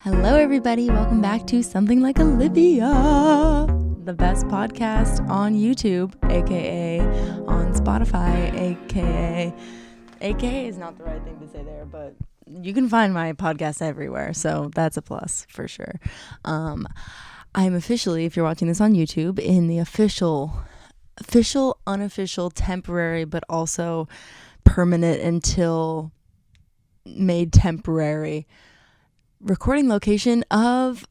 Hello, everybody. Welcome back to Something Like Olivia, the best podcast on YouTube, aka on Spotify, aka is not the right thing to say there, but you can find my podcast everywhere, so that's a plus for sure. I'm officially, if you're watching this on YouTube, in the official, unofficial, temporary, but also permanent until made temporary recording location of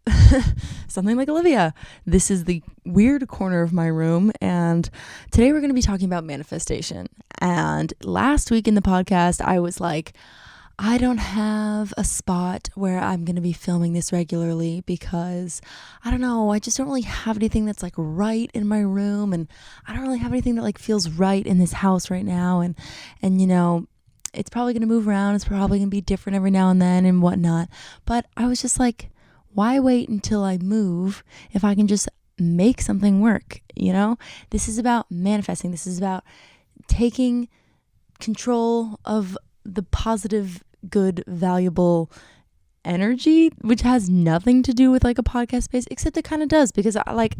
Something Like Olivia. This is the weird corner of my room, and today we're going to be talking about manifestation. And last week in the podcast, I was like, I don't have a spot where I'm going to be filming this regularly because I don't know, I just don't really have anything that's like right in my room, and I don't really have anything that like feels right in this house right now, and you know, it's probably going to move around. It's probably going to be different every now and then and whatnot. But I was just like, why wait until I move if I can just make something work? You know, this is about manifesting. This is about taking control of the positive, good, valuable energy, which has nothing to do with like a podcast space, except it kind of does, because I like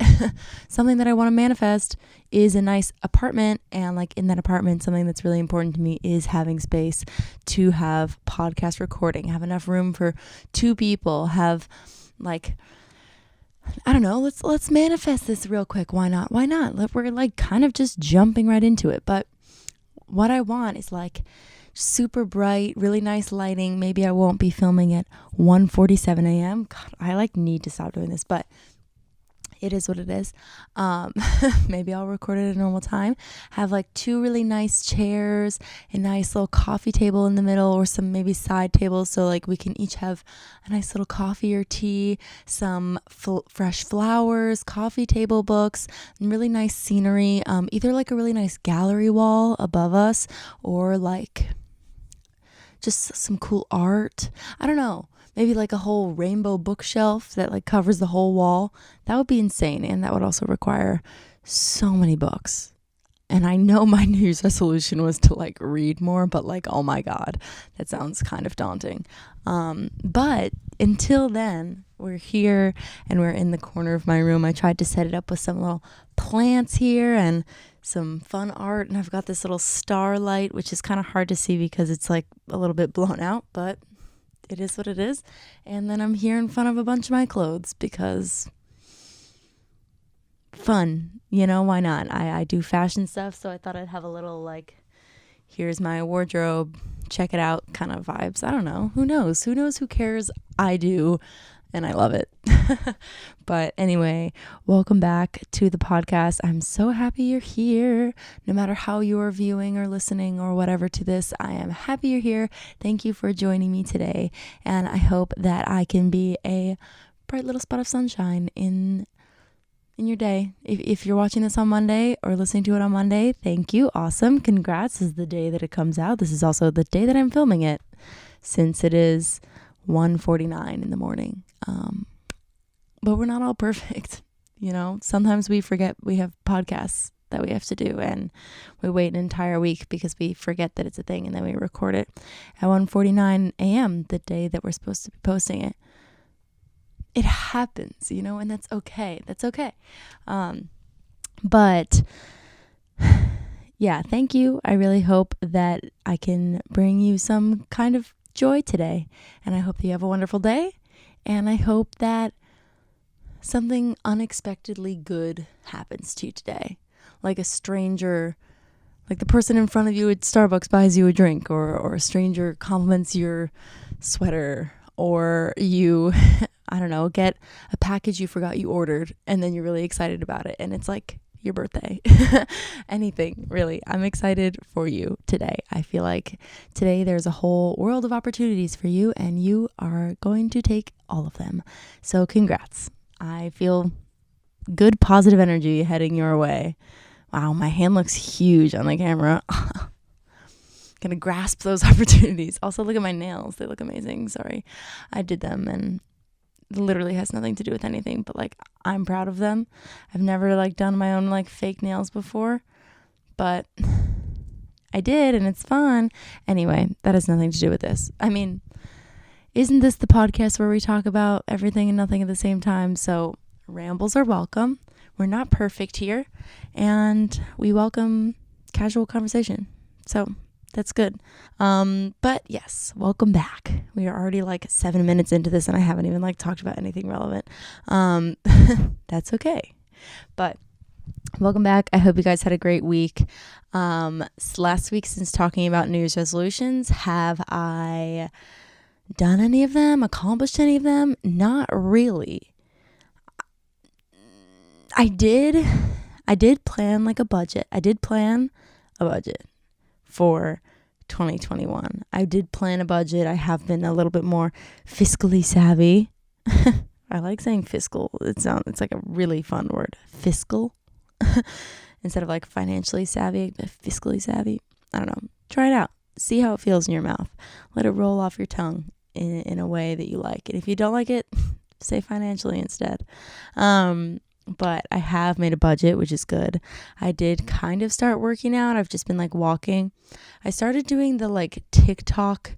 something that I want to manifest is a nice apartment, and like in that apartment, something that's really important to me is having space to have podcast recording, have enough room for 2 people, have like, I don't know, let's manifest this real quick. Why not? We're like kind of just jumping right into it. But what I want is like super bright, really nice lighting. Maybe I won't be filming at 1:47 a.m. God, I like need to stop doing this, but it is what it is. Maybe I'll record it at a normal time. Have like 2 really nice chairs, a nice little coffee table in the middle, or some maybe side tables, so like we can each have a nice little coffee or tea, some fresh flowers, coffee table books, and really nice scenery. Either like a really nice gallery wall above us, or like just some cool art. I don't know. Maybe like a whole rainbow bookshelf that like covers the whole wall. That would be insane. And that would also require so many books. And I know my New Year's resolution was to like read more, but like, oh my God, that sounds kind of daunting. But until then, we're here and we're in the corner of my room. I tried to set it up with some little plants here and some fun art. And I've got this little starlight, which is kind of hard to see because it's like a little bit blown out, but it is what it is. And then I'm here in front of a bunch of my clothes because fun, you know, why not? I do fashion stuff, so I thought I'd have a little like, here's my wardrobe, check it out kind of vibes. I don't know. Who knows? Who cares? I do. And I love it. But anyway, welcome back to the podcast. I'm so happy you're here. No matter how you're viewing or listening or whatever to this, I am happy you're here. Thank you for joining me today. And I hope that I can be a bright little spot of sunshine in your day. If you're watching this on Monday or listening to it on Monday, thank you. Awesome. Congrats. This is the day that it comes out. This is also the day that I'm filming it, since it is 1:49 in the morning. But we're not all perfect. You know, sometimes we forget we have podcasts that we have to do, and we wait an entire week because we forget that it's a thing, and then we record it at 1:49 a.m. the day that we're supposed to be posting it. It happens, you know, and that's okay. That's okay. But yeah, thank you. I really hope that I can bring you some kind of joy today, and I hope that you have a wonderful day, and I hope that something unexpectedly good happens to you today, like a stranger, like the person in front of you at Starbucks buys you a drink, or a stranger compliments your sweater, or you I don't know, get a package you forgot you ordered and then you're really excited about it and it's like your birthday. Anything, really. I'm excited for you today. I feel like today there's a whole world of opportunities for you, and you are going to take all of them. So congrats. I feel good, positive energy heading your way. Wow, my hand looks huge on the camera. Gonna grasp those opportunities. Also, look at my nails. They look amazing. Sorry. I did them, and literally has nothing to do with anything, but like I'm proud of them. I've never like done my own like fake nails before, but I did, and it's fun. Anyway, that has nothing to do with this. I mean, isn't this the podcast where we talk about everything and nothing at the same time? So rambles are welcome. We're not perfect here, and we welcome casual conversation. So that's good. But yes, welcome back. We are already like 7 minutes into this, and I haven't even like talked about anything relevant. That's okay. But welcome back. I hope you guys had a great week. Last week, since talking about New Year's resolutions, have I done any of them? Accomplished any of them? Not really. I did plan like a budget. I did plan a budget for 2021. I did plan a budget. I have been a little bit more fiscally savvy. I like saying fiscal. It's like a really fun word. Fiscal. Instead of like financially savvy, but fiscally savvy. I don't know. Try it out. See how it feels in your mouth. Let it roll off your tongue in a way that you like. And if you don't like it, say financially instead. But I have made a budget, which is good. I did kind of start working out. I've just been like walking. I started doing the like TikTok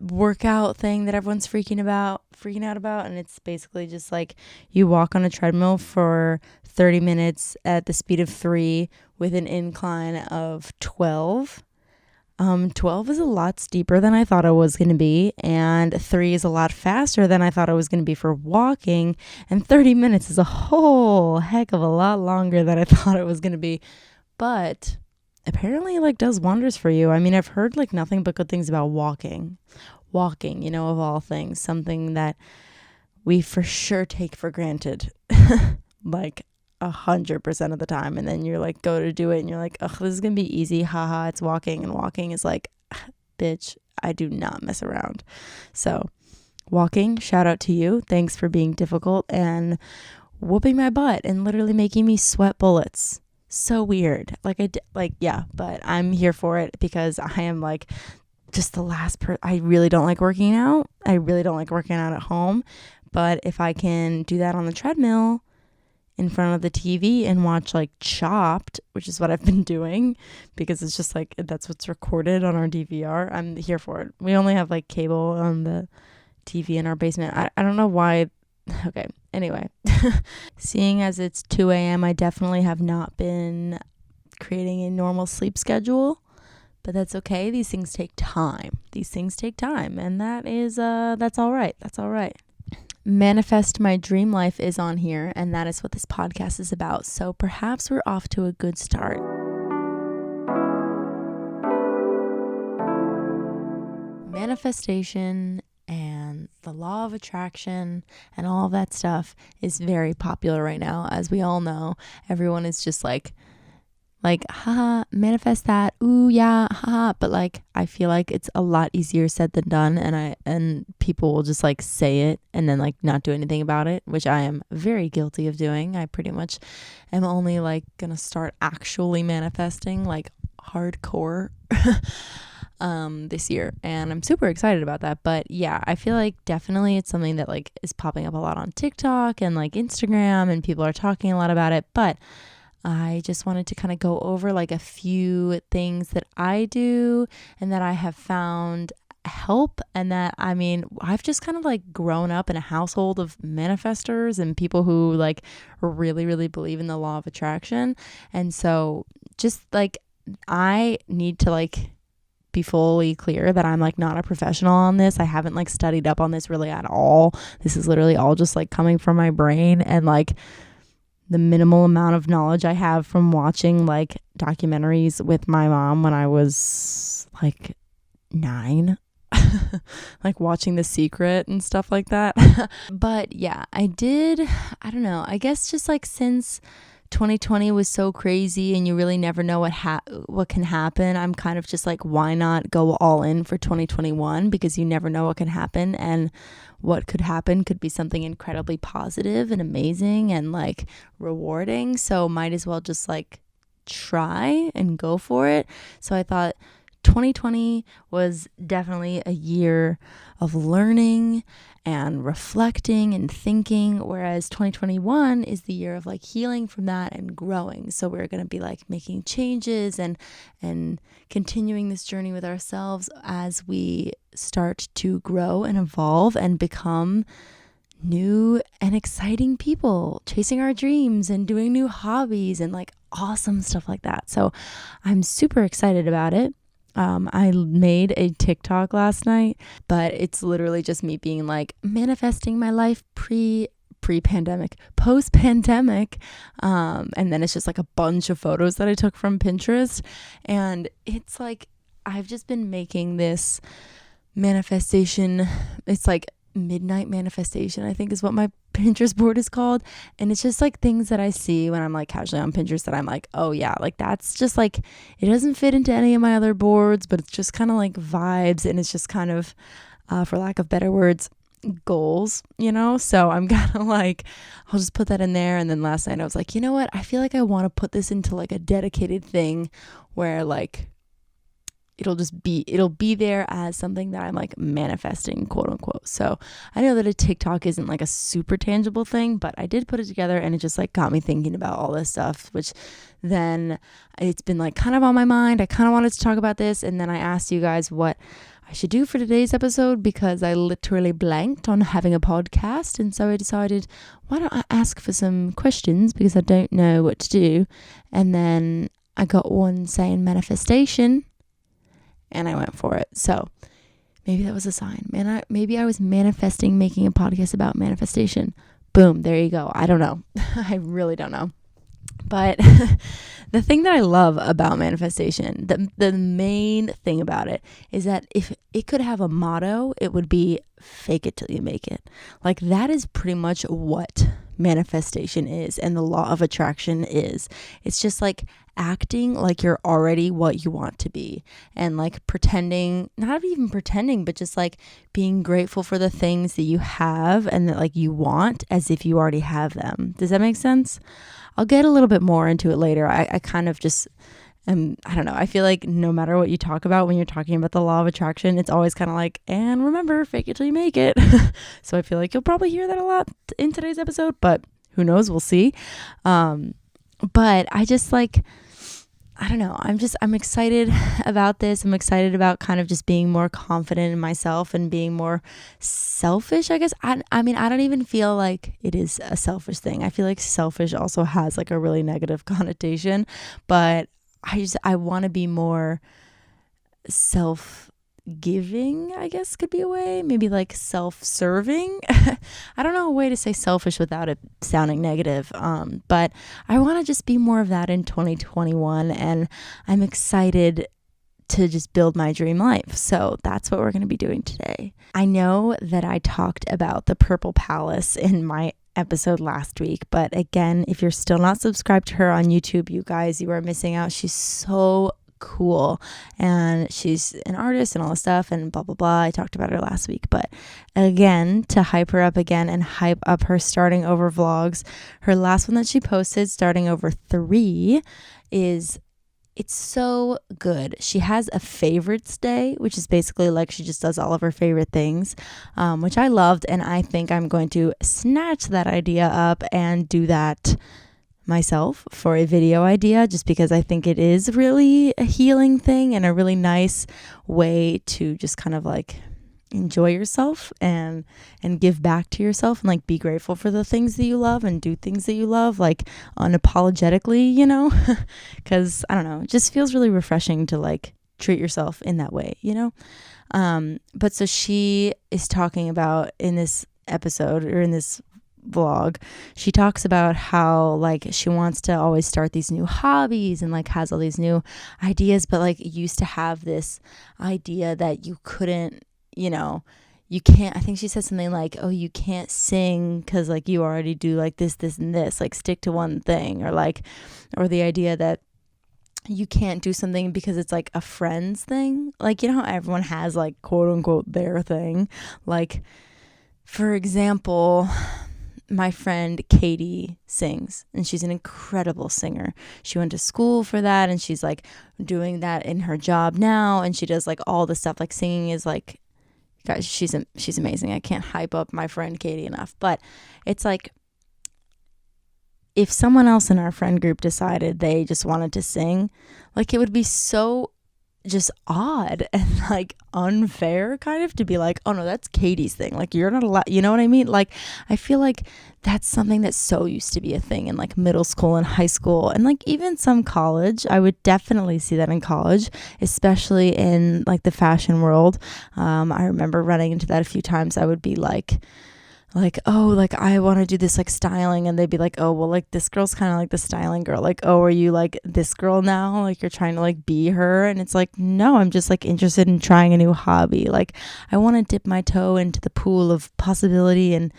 workout thing that everyone's freaking out about, and it's basically just like you walk on a treadmill for 30 minutes at the speed of 3 with an incline of 12. 12 is a lot steeper than I thought it was going to be, and 3 is a lot faster than I thought it was going to be for walking, and 30 minutes is a whole heck of a lot longer than I thought it was going to be. But apparently it like does wonders for you. I mean, I've heard like nothing but good things about walking, of all things, something that we for sure take for granted, like 100% of the time. And then you're like, go to do it and you're like, oh, this is going to be easy. Haha, it's walking. And walking is like, bitch, I do not mess around. So walking, shout out to you. Thanks for being difficult and whooping my butt and literally making me sweat bullets. So weird. But I'm here for it because I am like just the last I really don't like working out. I really don't like working out at home. But if I can do that on the treadmill in front of the TV and watch like Chopped, which is what I've been doing because it's just like that's what's recorded on our DVR, I'm here for it. We only have like cable on the TV in our basement. I don't know why. Okay, anyway, seeing as it's 2 a.m., I definitely have not been creating a normal sleep schedule, but that's okay. These things take time. And that's all right. Manifest My Dream Life is on here, and that is what this podcast is about. So perhaps we're off to a good start. Manifestation and the law of attraction and all of that stuff is very popular right now. As we all know, everyone is just like, haha, manifest that. Ooh, yeah, haha. But like, I feel like it's a lot easier said than done. And people will just like say it and then like not do anything about it, which I am very guilty of doing. I pretty much am only like going to start actually manifesting like hardcore this year, and I'm super excited about that. But yeah, I feel like definitely it's something that like is popping up a lot on TikTok and like Instagram, and people are talking a lot about it. But I just wanted to kind of go over like a few things that I do and that I have found help, and that I mean I've just kind of like grown up in a household of manifestors and people who like really, really believe in the law of attraction. And so just like I need to like be fully clear that I'm like not a professional on this. I haven't like studied up on this really at all. This is literally all just like coming from my brain and like the minimal amount of knowledge I have from watching like documentaries with my mom when I was like 9, like watching The Secret and stuff like that. But yeah, I don't know, I guess just like since 2020 was so crazy and you really never know what can happen, I'm kind of just like, why not go all in for 2021, because you never know what can happen, and what could happen could be something incredibly positive and amazing and like rewarding. So might as well just like try and go for it. So I thought 2020 was definitely a year of learning and reflecting and thinking, whereas 2021 is the year of like healing from that and growing. So we're going to be like making changes and continuing this journey with ourselves as we start to grow and evolve and become new and exciting people, chasing our dreams and doing new hobbies and like awesome stuff like that. So I'm super excited about it. I made a TikTok last night, but it's literally just me being like manifesting my life pre-pandemic, post-pandemic. And then it's just like a bunch of photos that I took from Pinterest. And it's like, I've just been making this manifestation. It's like midnight manifestation, I think is what my Pinterest board is called. And it's just like things that I see when I'm like casually on Pinterest that I'm like, oh yeah, like that's just like, it doesn't fit into any of my other boards, but it's just kind of like vibes. And it's just kind of, for lack of better words, goals, you know? So I'm kind of like, I'll just put that in there. And then last night I was like, you know what? I feel like I want to put this into like a dedicated thing where like, it'll be there as something that I'm like manifesting, quote unquote. So I know that a TikTok isn't like a super tangible thing, but I did put it together and it just like got me thinking about all this stuff, which then it's been like kind of on my mind. I kind of wanted to talk about this. And then I asked you guys what I should do for today's episode because I literally blanked on having a podcast. And so I decided, why don't I ask for some questions because I don't know what to do. And then I got one saying manifestation. And I went for it. So maybe that was a sign. Maybe I was manifesting making a podcast about manifestation. Boom, there you go. I don't know. I really don't know. But the thing that I love about manifestation, the main thing about it is that if it could have a motto, it would be fake it till you make it. Like that is pretty much what manifestation is and the law of attraction is. It's just like acting like you're already what you want to be and like pretending, not even pretending, but just like being grateful for the things that you have and that like you want as if you already have them. Does that make sense? I'll get a little bit more into it later. I kind of just I don't know. I feel like no matter what you talk about when you're talking about the law of attraction, it's always kind of like, and remember, fake it till you make it. So I feel like you'll probably hear that a lot in today's episode, but who knows? We'll see. But I just like, I don't know. I'm excited about this. I'm excited about kind of just being more confident in myself and being more selfish, I guess. I mean, I don't even feel like it is a selfish thing. I feel like selfish also has like a really negative connotation, but I want to be more self-giving, I guess could be a way, maybe like self-serving. I don't know a way to say selfish without it sounding negative. But I want to just be more of that in 2021. And I'm excited to just build my dream life. So that's what we're going to be doing today. I know that I talked about the Purple Palace in my episode last week, but again, if you're still not subscribed to her on YouTube, you guys, you are missing out. She's so cool and she's an artist and all this stuff and blah blah blah. I talked about her last week, but again, to hype her up again and hype up her starting over vlogs, her last one that she posted, starting over 3, it's so good. She has a favorites day, which is basically like she just does all of her favorite things, which I loved. And I think I'm going to snatch that idea up and do that myself for a video idea, just because I think it is really a healing thing and a really nice way to just kind of like enjoy yourself and give back to yourself and like be grateful for the things that you love and do things that you love like unapologetically, you know, because I don't know, it just feels really refreshing to like treat yourself in that way, you know. But so she is talking about in this episode or in this vlog, she talks about how like she wants to always start these new hobbies and like has all these new ideas, but like used to have this idea that you couldn't, you know, you can't, I think she said something like, oh, you can't sing because like you already do like this and this, like stick to one thing, or like, or the idea that you can't do something because it's like a friend's thing. Like, you know how everyone has like quote unquote their thing. Like, for example, my friend Katie sings, and she's an incredible singer. She went to school for that, and she's like doing that in her job now, and she does like all the stuff. Like singing is like, guys, she's amazing. I can't hype up my friend Katie enough. But it's like, if someone else in our friend group decided they just wanted to sing, like it would be so just odd and like unfair kind of to be like, oh no, that's Katie's thing, like you're not allowed, you know what I mean? Like I feel like that's something that so used to be a thing in like middle school and high school and like even some college. I would definitely see that in college, especially in like the fashion world. I remember running into that a few times. I would be like, oh, like I want to do this like styling, and they'd be like, oh, well, like this girl's kind of like the styling girl, like, oh, are you like this girl now, like you're trying to like be her? And it's like, no, I'm just like interested in trying a new hobby. Like I want to dip my toe into the pool of possibility, and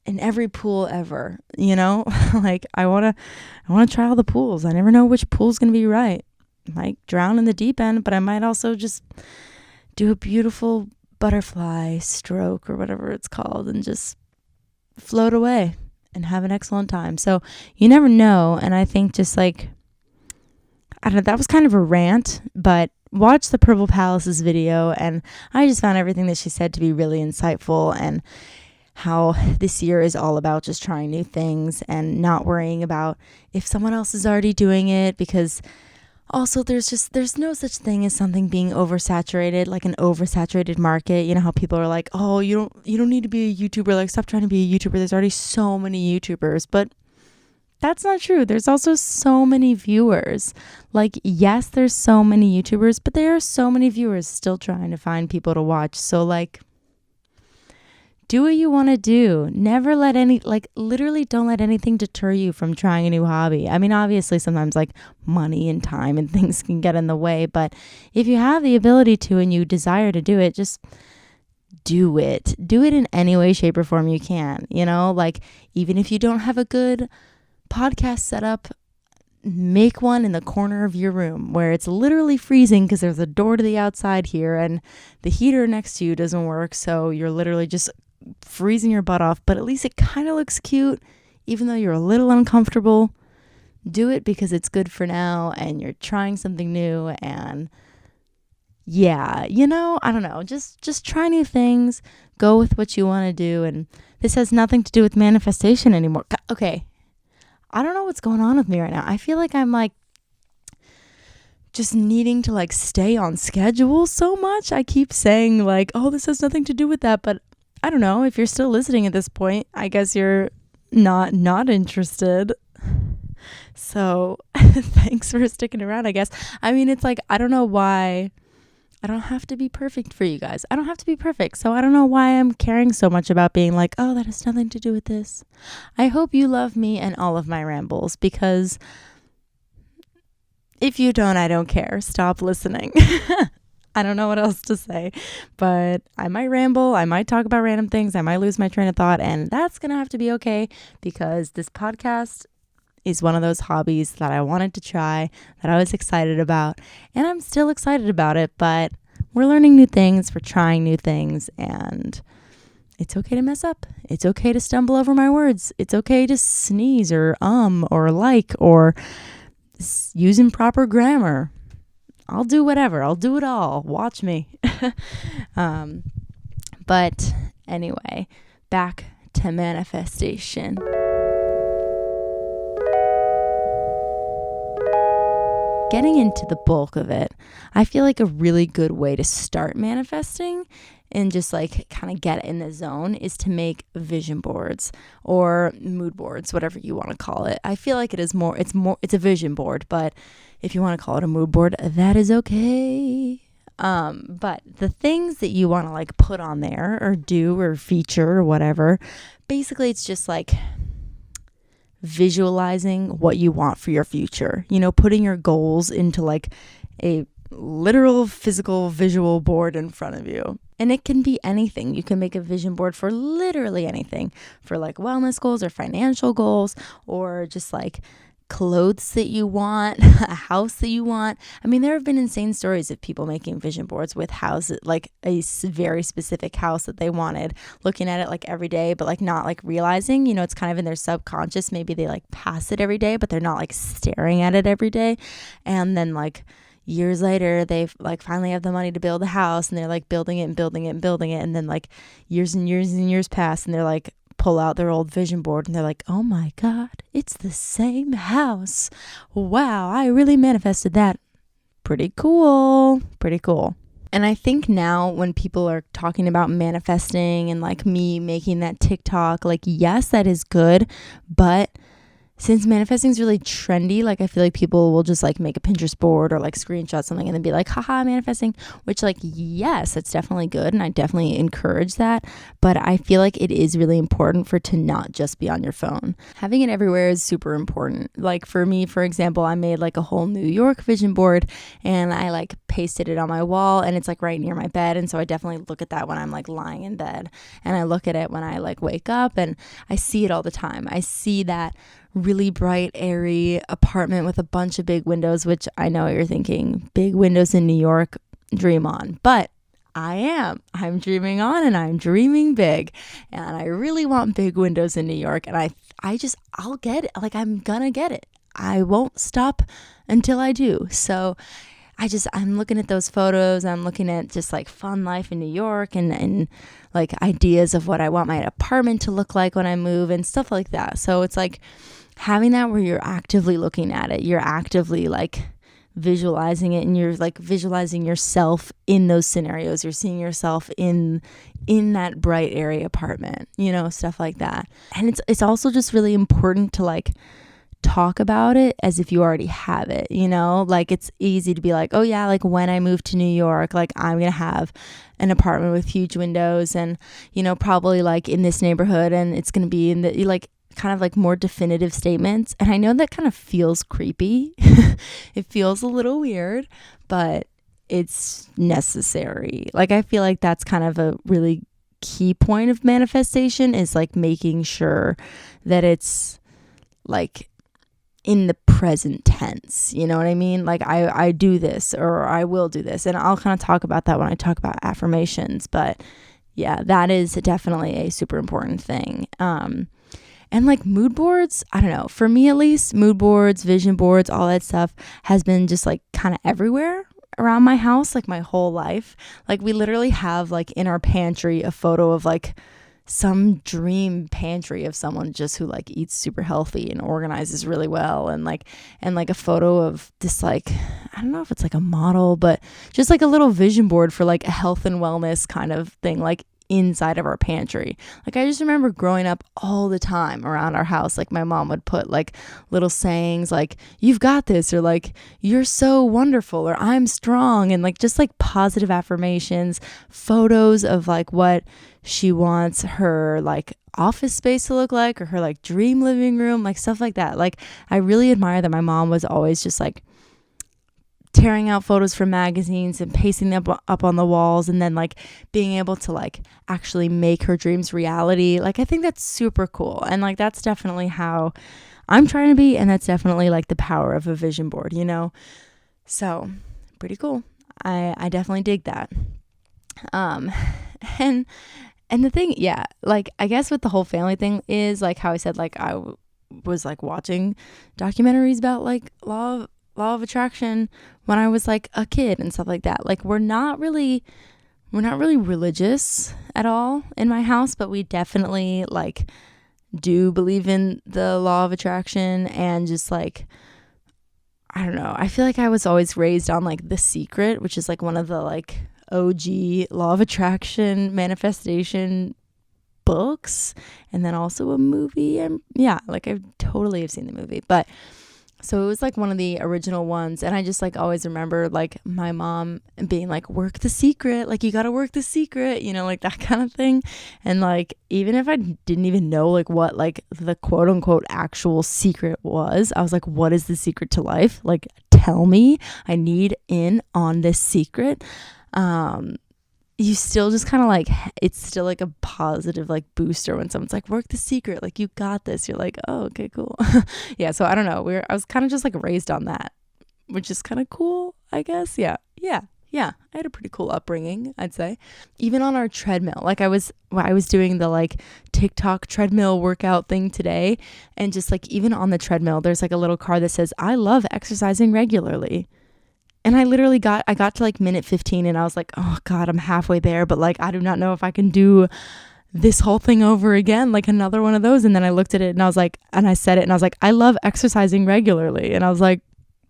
in every pool ever, you know. Like I want to try all the pools. I never know which pool's gonna be right. I might drown in the deep end, but I might also just do a beautiful butterfly stroke or whatever it's called and just float away and have an excellent time. So you never know. And I think just like, I don't know, that was kind of a rant, but watch the Purple Palace's video, and I just found everything that she said to be really insightful, and how this year is all about just trying new things and not worrying about if someone else is already doing it, because also there's no such thing as something being oversaturated, like an oversaturated market. You know how people are like, oh, you don't need to be a YouTuber, like stop trying to be a YouTuber, there's already so many YouTubers. But that's not true. There's also so many viewers. Like, yes, there's so many YouTubers, but there are so many viewers still trying to find people to watch. So like, do what you want to do. Never let literally don't let anything deter you from trying a new hobby. I mean, obviously sometimes like money and time and things can get in the way, but if you have the ability to and you desire to do it, just do it. Do it in any way, shape, or form you can. You know, like even if you don't have a good podcast setup, make one in the corner of your room where it's literally freezing because there's a door to the outside here and the heater next to you doesn't work. So you're literally just freezing your butt off, but at least it kind of looks cute, even though you're a little uncomfortable. Do it because it's good for now and you're trying something new. And yeah, you know, I don't know, just try new things, go with what you want to do. And this has nothing to do with manifestation anymore. Okay, I don't know what's going on with me right now. I feel like I'm like just needing to like stay on schedule so much. I keep saying like, oh, this has nothing to do with that, but I don't know. If you're still listening at this point, I guess you're not interested. So thanks for sticking around, I guess. I mean, it's like, I don't know why. I don't have to be perfect for you guys. I don't have to be perfect. So I don't know why I'm caring so much about being like, oh, that has nothing to do with this. I hope you love me and all of my rambles, because if you don't, I don't care. Stop listening. I don't know what else to say, but I might ramble. I might talk about random things. I might lose my train of thought, and that's going to have to be okay, because this podcast is one of those hobbies that I wanted to try, that I was excited about, and I'm still excited about it, but we're learning new things, we're trying new things, and it's okay to mess up. It's okay to stumble over my words. It's okay to sneeze or like or use improper grammar. I'll do whatever. I'll do it all. Watch me. But anyway, back to manifestation. Getting into the bulk of it, I feel like a really good way to start manifesting and just like kind of get in the zone is to make vision boards or mood boards, whatever you want to call it. I feel like it's a vision board, but if you want to call it a mood board, that is okay. But the things that you want to like put on there or do or feature or whatever, basically it's just like visualizing what you want for your future, you know, putting your goals into like a literal physical visual board in front of you. And it can be anything. You can make a vision board for literally anything, for like wellness goals or financial goals or just like clothes that you want, a house that you want. I mean, there have been insane stories of people making vision boards with houses, like very specific house that they wanted, looking at it like every day, but like not like realizing, it's kind of in their subconscious. Maybe they like pass it every day, but they're not like staring at it every day. And then like years later, they've like finally have the money to build a house, and they're like building it and building it and building it. And then like years and years and years pass, and they're like, pull out their old vision board, and they're like, oh my God, it's the same house. Wow, I really manifested that. Pretty cool. And I think now when people are talking about manifesting and like me making that TikTok, like, yes, that is good. But since manifesting is really trendy, like I feel like people will just like make a Pinterest board or like screenshot something and then be like, haha, manifesting, which like, yes, that's definitely good. And I definitely encourage that. But I feel like it is really important for it to not just be on your phone. Having it everywhere is super important. Like for me, for example, I made like a whole New York vision board, and I like pasted it on my wall, and it's like right near my bed. And so I definitely look at that when I'm like lying in bed, and I look at it when I like wake up, and I see it all the time. I see that really bright, airy apartment with a bunch of big windows, which I know what you're thinking, big windows in New York, dream on. But I'm dreaming on, and I'm dreaming big, and I really want big windows in New York. And I'll get it. Like, I'm gonna get it. I won't stop until I do. So I'm looking at those photos. I'm looking at just like fun life in New York, and like ideas of what I want my apartment to look like when I move and stuff like that. So it's like having that where you're actively looking at it, you're actively like visualizing it, and you're like visualizing yourself in those scenarios. You're seeing yourself in that bright area apartment, stuff like that. And it's also just really important to like talk about it as if you already have it, like it's easy to be like, oh yeah, like when I move to New York, like I'm gonna have an apartment with huge windows, and probably like in this neighborhood, and it's gonna be in the like kind of like more definitive statements. And I know that kind of feels creepy. It feels a little weird, but it's necessary. Like I feel like that's kind of a really key point of manifestation, is like making sure that it's like in the present tense, you know what I mean? Like I do this, or I will do this, and I'll kind of talk about that when I talk about affirmations. But yeah, that is definitely a super important thing. And like mood boards, I don't know, for me at least, mood boards, vision boards, all that stuff has been just like kind of everywhere around my house, like my whole life. Like we literally have like in our pantry a photo of like some dream pantry of someone just who like eats super healthy and organizes really well, and like a photo of this, like, I don't know if it's like a model, but just like a little vision board for like a health and wellness kind of thing, like inside of our pantry. Like I just remember growing up all the time around our house, like my mom would put like little sayings like, you've got this, or like, you're so wonderful, or I'm strong, and like just like positive affirmations, photos of like what she wants her like office space to look like, or her like dream living room, like stuff like that. Like I really admire that my mom was always just like tearing out photos from magazines and pasting them up on the walls, and then like being able to like actually make her dreams reality. Like I think that's super cool, and like that's definitely how I'm trying to be, and that's definitely like the power of a vision board, so pretty cool. I definitely dig that. And the thing, yeah, like I guess with the whole family thing is like how I said, like I was like watching documentaries about like law of attraction when I was like a kid and stuff like that. Like we're not really religious at all in my house, but we definitely like do believe in the law of attraction, and just like, I don't know, I feel like I was always raised on like The Secret, which is like one of the like OG law of attraction manifestation books, and then also a movie. And yeah, like I totally have seen the movie, but so it was like one of the original ones. And I just like always remember like my mom being like, work the secret, like you got to work the secret, like that kind of thing. And like, even if I didn't even know like what like the quote unquote actual secret was, I was like, what is the secret to life? Like, tell me, I need in on this secret. you still just kind of like, it's still like a positive like booster when someone's like, work the secret, like you got this. You're like, oh, okay, cool. Yeah. So I don't know. I was kind of just like raised on that, which is kind of cool, I guess. Yeah. I had a pretty cool upbringing, I'd say. Even on our treadmill, like I was doing the like TikTok treadmill workout thing today. And just like, even on the treadmill, there's like a little card that says, I love exercising regularly. And I literally got to like minute 15 and I was like, oh God, I'm halfway there. But like, I do not know if I can do this whole thing over again, like another one of those. And then I looked at it and I was like, and I said it and I was like, I love exercising regularly. And I was like,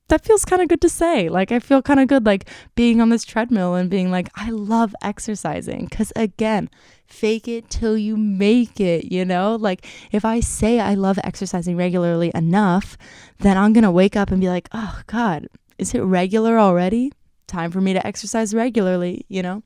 that feels kind of good to say. Like, I feel kind of good, like being on this treadmill and being like, I love exercising. Cause again, fake it till you make it, you know? Like if I say I love exercising regularly enough, then I'm going to wake up and be like, oh God, is it regular already? Time for me to exercise regularly, you know?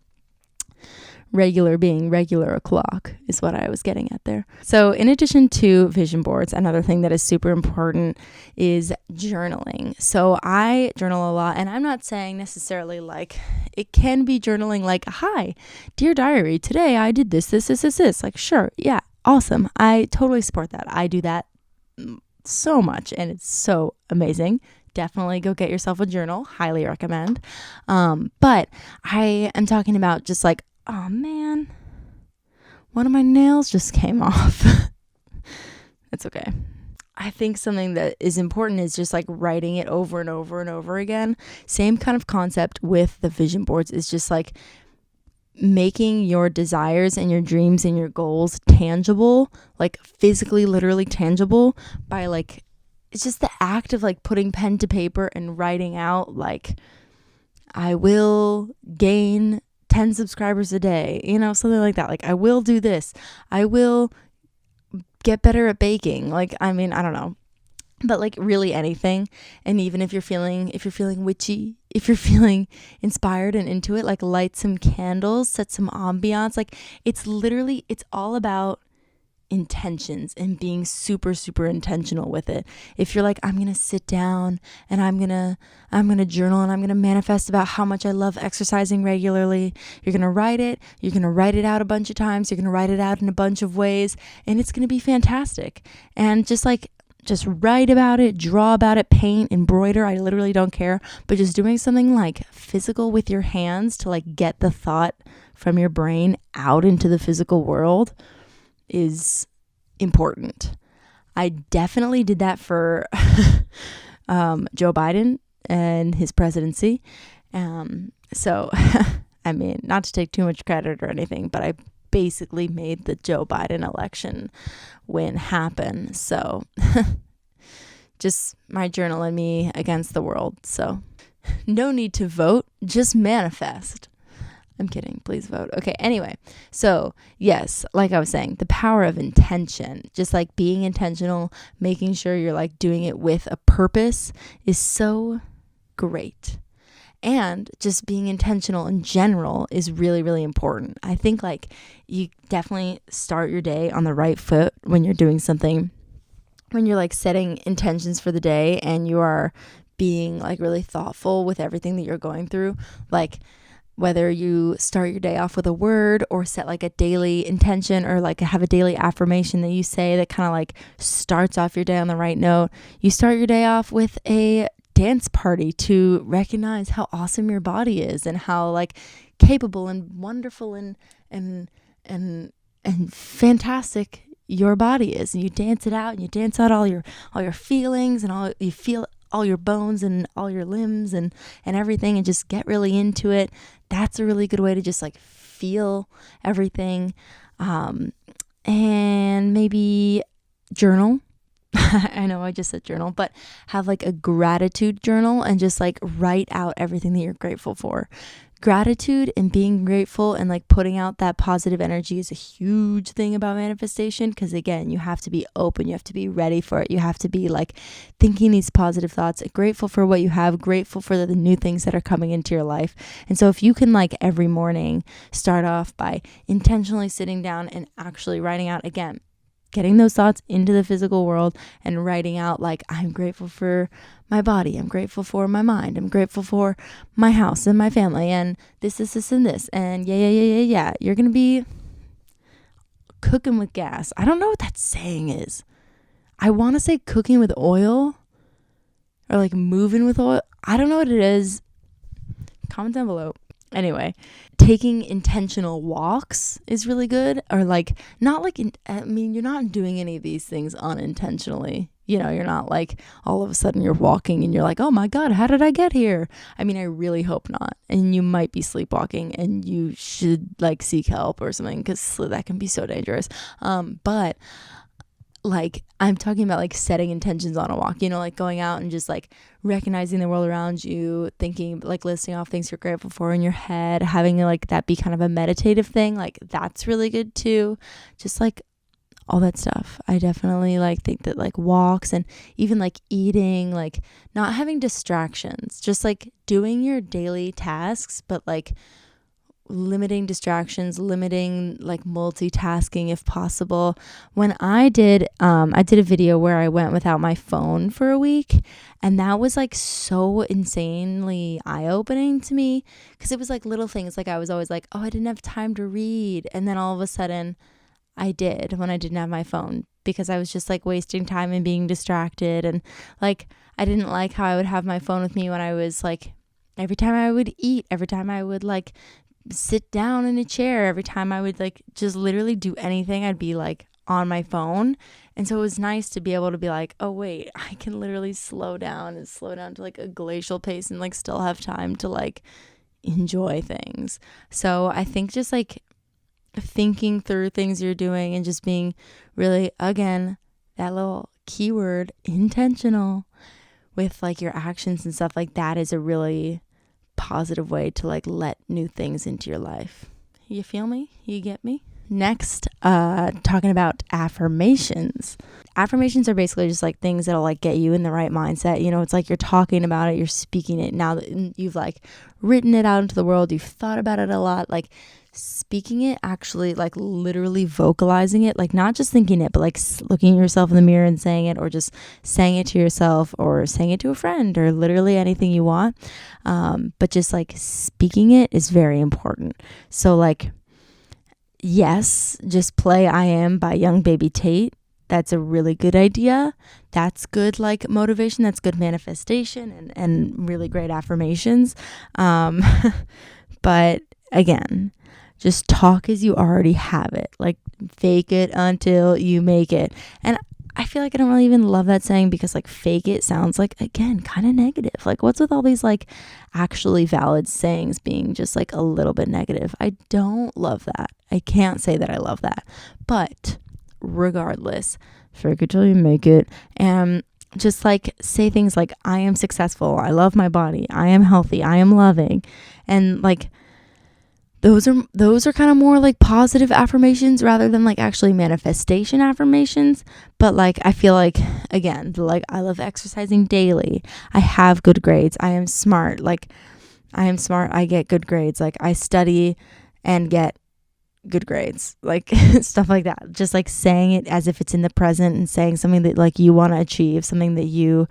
Regular being regular o'clock is what I was getting at there. So in addition to vision boards, another thing that is super important is journaling. So I journal a lot, and I'm not saying necessarily like, it can be journaling like, hi, dear diary, today I did this. Like, sure, yeah, awesome. I totally support that. I do that so much, and it's so amazing. Definitely go get yourself a journal. Highly recommend. But I am talking about just like, oh man, one of my nails just came off. It's okay. I think something that is important is just like writing it over and over and over again. Same kind of concept with the vision boards, is just like making your desires and your dreams and your goals tangible, like physically, literally tangible, by like, it's just the act of like putting pen to paper and writing out like, I will gain 10 subscribers a day, you know, something like that. Like, I will do this. I will get better at baking. Like, I mean, I don't know, but like really anything. And even if you're feeling witchy, if you're feeling inspired and into it, like light some candles, set some ambiance. Like it's all about intentions and being super, super intentional with it. If you're like, I'm going to sit down and I'm going to journal and I'm going to manifest about how much I love exercising regularly, you're going to write it. You're going to write it out a bunch of times. You're going to write it out in a bunch of ways, and it's going to be fantastic. And just write about it, draw about it, paint, embroider. I literally don't care, but just doing something like physical with your hands to like get the thought from your brain out into the physical world is important. I definitely did that for Joe Biden and his presidency. So, I mean, not to take too much credit or anything, but I basically made the Joe Biden election win happen. So, just my journal and me against the world. So, no need to vote, just manifest. I'm kidding. Please vote. Okay. Anyway, so yes, like I was saying, the power of intention, just like being intentional, making sure you're like doing it with a purpose is so great. And just being intentional in general is really, really important. I think like you definitely start your day on the right foot when you're doing something, when you're like setting intentions for the day and you are being like really thoughtful with everything that you're going through. Like, whether you start your day off with a word or set like a daily intention or like have a daily affirmation that you say that kind of like starts off your day on the right note. You start your day off with a dance party to recognize how awesome your body is and how like capable and wonderful and fantastic your body is. And you dance it out, and you dance out all your feelings, and you feel all your bones and all your limbs and everything, and just get really into it. That's a really good way to just like feel everything. And maybe journal. I know I just said journal, but have like a gratitude journal and just like write out everything that you're grateful for. Gratitude and being grateful and like putting out that positive energy is a huge thing about manifestation, because again, you have to be open, you have to be ready for it, you have to be like thinking these positive thoughts, grateful for what you have, grateful for the new things that are coming into your life. And so if you can like every morning start off by intentionally sitting down and actually writing out, again, getting those thoughts into the physical world and writing out like, I'm grateful for my body, I'm grateful for my mind, I'm grateful for my house and my family and this, and this, and yeah. You're gonna be cooking with gas. I don't know what that saying is. I want to say cooking with oil or like moving with oil. I don't know what it is. Comment down below. Anyway, taking intentional walks is really good. Or like, not like, you're not doing any of these things unintentionally. You know, you're not like all of a sudden you're walking and you're like, oh my God, how did I get here? I mean, I really hope not. And you might be sleepwalking and you should like seek help or something because that can be so dangerous. But like, I'm talking about like setting intentions on a walk, you know, like going out and just like recognizing the world around you, thinking, like listing off things you're grateful for in your head, having like that be kind of a meditative thing. Like that's really good too. Just like all that stuff. I definitely like think that like walks and even like eating, like not having distractions, just like doing your daily tasks, but like limiting distractions, limiting like multitasking if possible. When I did a video where I went without my phone for a week, and that was like so insanely eye-opening to me because it was like little things. Like I was always like, oh, I didn't have time to read, and then all of a sudden I did when I didn't have my phone because I was just like wasting time and being distracted. And like I didn't like how I would have my phone with me when I was like, every time I would eat, every time I would like sit down in a chair, every time I would like just literally do anything, I'd be like on my phone. And so it was nice to be able to be like, oh wait, I can literally slow down to like a glacial pace and like still have time to like enjoy things. So I think just like thinking through things you're doing and just being really, again, that little keyword, intentional with like your actions and stuff like that is a really positive way to like let new things into your life. You feel me? You get me? Next, talking about affirmations. Affirmations are basically just like things that'll like get you in the right mindset. You know, it's like you're talking about it, you're speaking it. Now that you've like written it out into the world, you've thought about it a lot, like speaking it, actually like literally vocalizing it, like not just thinking it, but like looking at yourself in the mirror and saying it, or just saying it to yourself or saying it to a friend or literally anything you want. But just like speaking it is very important. So like, yes, just play I Am by Young Baby Tate. That's a really good idea. That's good like motivation. That's good manifestation and really great affirmations. But again, just talk as you already have it. Like fake it until you make it. And I feel like I don't really even love that saying because like fake it sounds like, again, kind of negative. Like what's with all these like actually valid sayings being just like a little bit negative? I don't love that. I can't say that I love that. But regardless, fake it till you make it. And just like say things like, I am successful, I love my body, I am healthy, I am loving. And like those are kind of more like positive affirmations rather than like actually manifestation affirmations. But like I feel like, again, like I love exercising daily, I have good grades, I am smart, like I am smart, I get good grades, like I study and get good grades, like stuff like that. Just like saying it as if it's in the present and saying something that like you want to achieve, something that you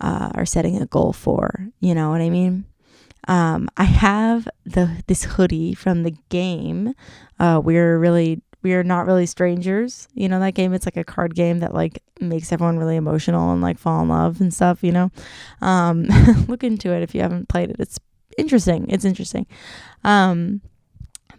are setting a goal for, you know what I mean? I have this hoodie from the game. We are not really strangers. You know that game? It's like a card game that like makes everyone really emotional and like fall in love and stuff, you know? Look into it if you haven't played it. It's interesting.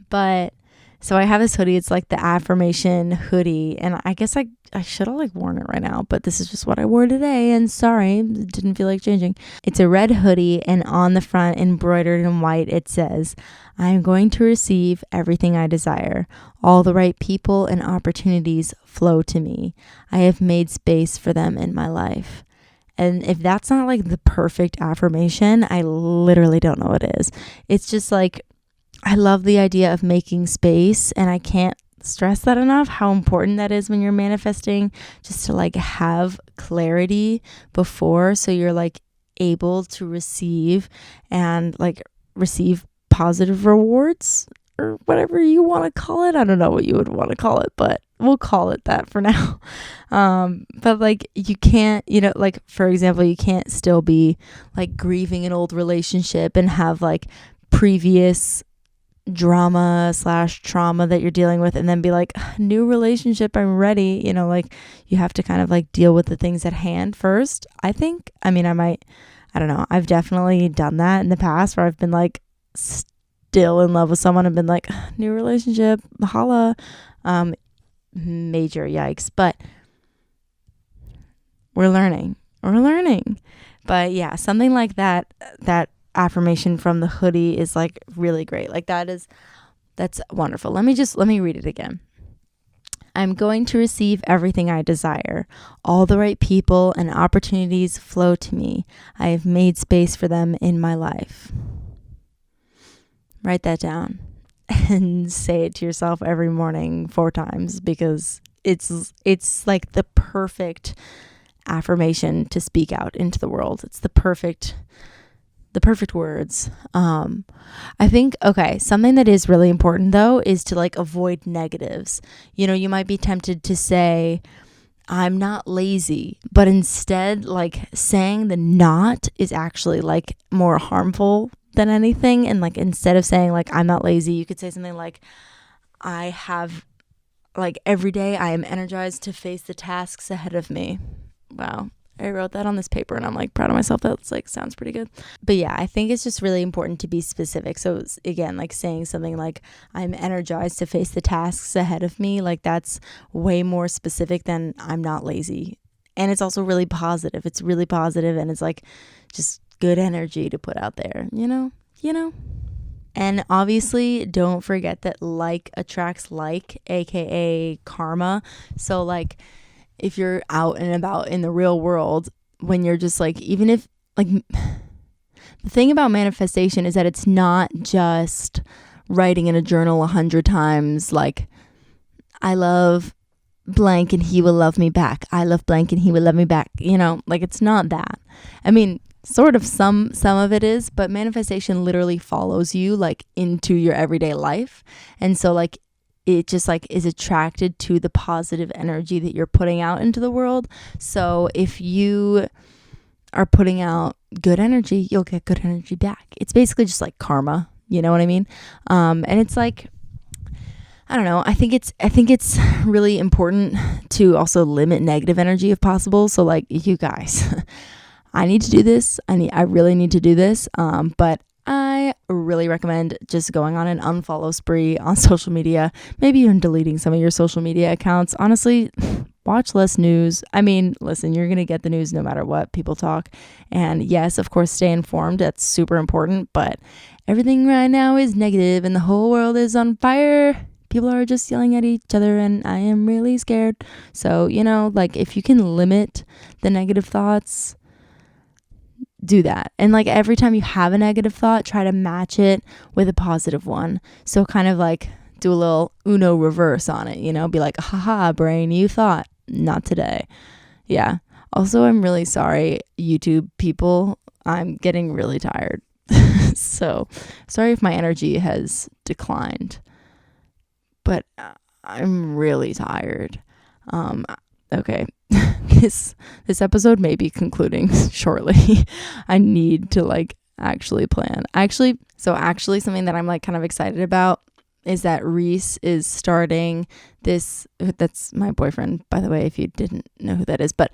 But so I have this hoodie. It's like the affirmation hoodie. And I guess I should have like worn it right now, but this is just what I wore today. And sorry, it didn't feel like changing. It's a red hoodie, and on the front, embroidered in white, it says, I am going to receive everything I desire. All the right people and opportunities flow to me. I have made space for them in my life. And if that's not like the perfect affirmation, I literally don't know what is. It's just like, I love the idea of making space, and I can't stress that enough, how important that is when you're manifesting, just to like have clarity before, so you're like able to receive and like receive positive rewards or whatever you want to call it. I don't know what you would want to call it, but we'll call it that for now. But like you can't, like for example, you can't still be like grieving an old relationship and have like previous drama / trauma that you're dealing with and then be like, new relationship, I'm ready. Like you have to kind of like deal with the things at hand first. I don't know. I've definitely done that in the past where I've been like still in love with someone and been like, new relationship, holla. Major yikes, but we're learning. But yeah, something like that affirmation from the hoodie is like really great. Like that's wonderful. Let me read it again. I'm going to receive everything I desire. All the right people and opportunities flow to me. I have made space for them in my life. Write that down and say it to yourself every morning 4 times, because it's like the perfect affirmation to speak out into the world. It's the perfect words. I think, okay, something that is really important though is to like avoid negatives. You might be tempted to say, I'm not lazy, but instead like saying the not is actually like more harmful than anything. And like instead of saying like I'm not lazy, you could say something like, I have like every day I am energized to face the tasks ahead of me. Wow, I wrote that on this paper and I'm like proud of myself. That's like sounds pretty good. But yeah, I think it's just really important to be specific. So again, like saying something like I'm energized to face the tasks ahead of me, like that's way more specific than I'm not lazy. And it's also really positive. It's really positive and it's like just good energy to put out there, you know. And obviously don't forget that like attracts like, aka karma. So like if you're out and about in the real world, when you're just like, even if like the thing about manifestation is that it's not just writing in a journal 100 times like I love blank and he will love me back. I love blank and he will love me back. Like it's not that. I mean, sort of some of it is, but manifestation literally follows you like into your everyday life. And so like it just like is attracted to the positive energy that you're putting out into the world. So if you are putting out good energy, you'll get good energy back. It's basically just like karma, you know what I mean? And it's like, I don't know. I think it's really important to also limit negative energy if possible. So like you guys, I need to do this. I really need to do this. But I really recommend just going on an unfollow spree on social media, maybe even deleting some of your social media accounts. Honestly, watch less news. I mean, listen, you're going to get the news no matter what people talk. And yes, of course, stay informed. That's super important. But everything right now is negative and the whole world is on fire. People are just yelling at each other and I am really scared. So, like if you can limit the negative thoughts, do that. And like every time you have a negative thought, try to match it with a positive one. So kind of like do a little Uno reverse on it, be like, haha, brain, you thought, not today. Yeah. Also, I'm really sorry, YouTube people. I'm getting really tired. So sorry if my energy has declined, but I'm really tired. Okay. This episode may be concluding shortly. I need to like actually plan. Actually, something that I'm like kind of excited about is that Reese is starting this. That's my boyfriend, by the way, if you didn't know who that is, but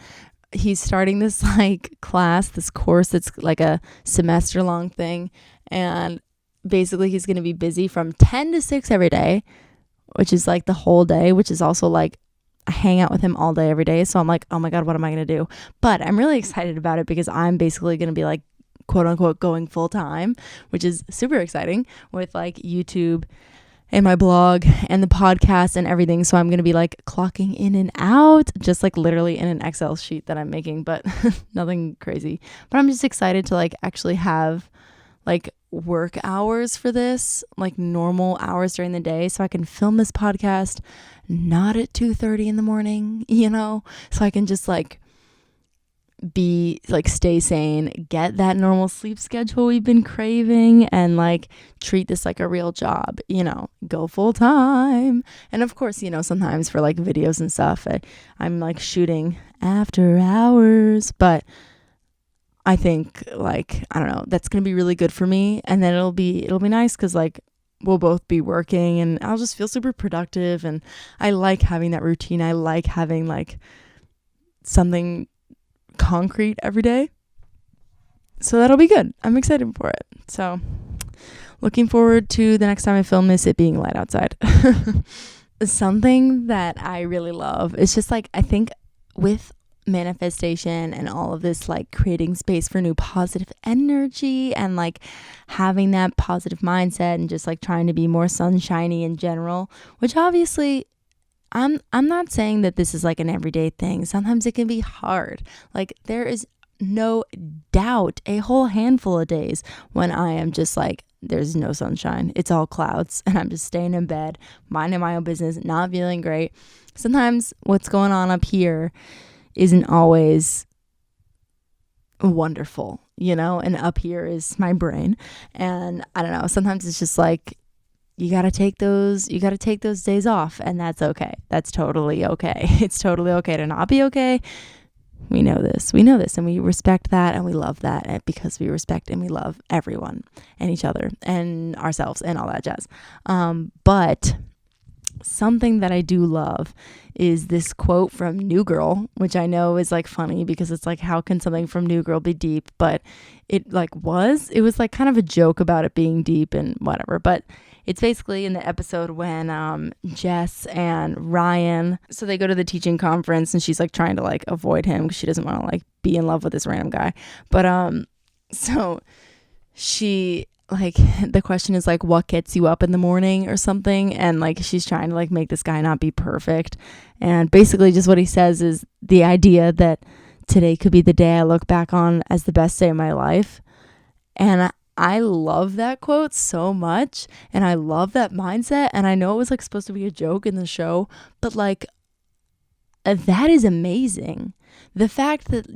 he's starting this like class, this course that's like a semester long thing. And basically he's going to be busy from 10 to 6 every day, which is like the whole day, which is also like I hang out with him all day, every day. So I'm like, oh my God, what am I going to do? But I'm really excited about it because I'm basically going to be like, quote unquote, going full time, which is super exciting with like YouTube and my blog and the podcast and everything. So I'm going to be like clocking in and out, just like literally in an Excel sheet that I'm making, but nothing crazy. But I'm just excited to like actually have like work hours for this, like normal hours during the day, so I can film this podcast not at 2:30 in the morning, so I can just like stay sane, get that normal sleep schedule we've been craving, and like treat this like a real job, go full time. And of course, sometimes for like videos and stuff, I'm like shooting after hours, but I think like, I don't know, that's going to be really good for me. And then it'll be nice because like we'll both be working and I'll just feel super productive. And I like having that routine. I like having like something concrete every day. So that'll be good. I'm excited for it. So looking forward to the next time I film this, it being light outside. Something that I really love is just like, I think with manifestation and all of this, like creating space for new positive energy and like having that positive mindset and just like trying to be more sunshiny in general, which obviously I'm not saying that this is like an everyday thing. Sometimes it can be hard. Like there is no doubt a whole handful of days when I am just like, there's no sunshine. It's all clouds and I'm just staying in bed, minding my own business, not feeling great. Sometimes what's going on up here isn't always wonderful, and up here is my brain. And I don't know, sometimes it's just like, you got to take those days off, and that's okay. That's totally okay. It's totally okay to not be okay. We know this, and we respect that, and we love that because we respect and we love everyone and each other and ourselves and all that jazz. But something that I do love is this quote from New Girl, which I know is like funny because it's like, how can something from New Girl be deep? But it was like kind of a joke about it being deep and whatever. But it's basically in the episode when Jess and Ryan, so they go to the teaching conference and she's like trying to like avoid him because she doesn't want to like be in love with this random guy. But so she like, the question is like, what gets you up in the morning or something? And like, she's trying to like make this guy not be perfect. And basically just what he says is the idea that today could be the day I look back on as the best day of my life. And I love that quote so much. And I love that mindset. And I know it was like supposed to be a joke in the show, but like, that is amazing. The fact that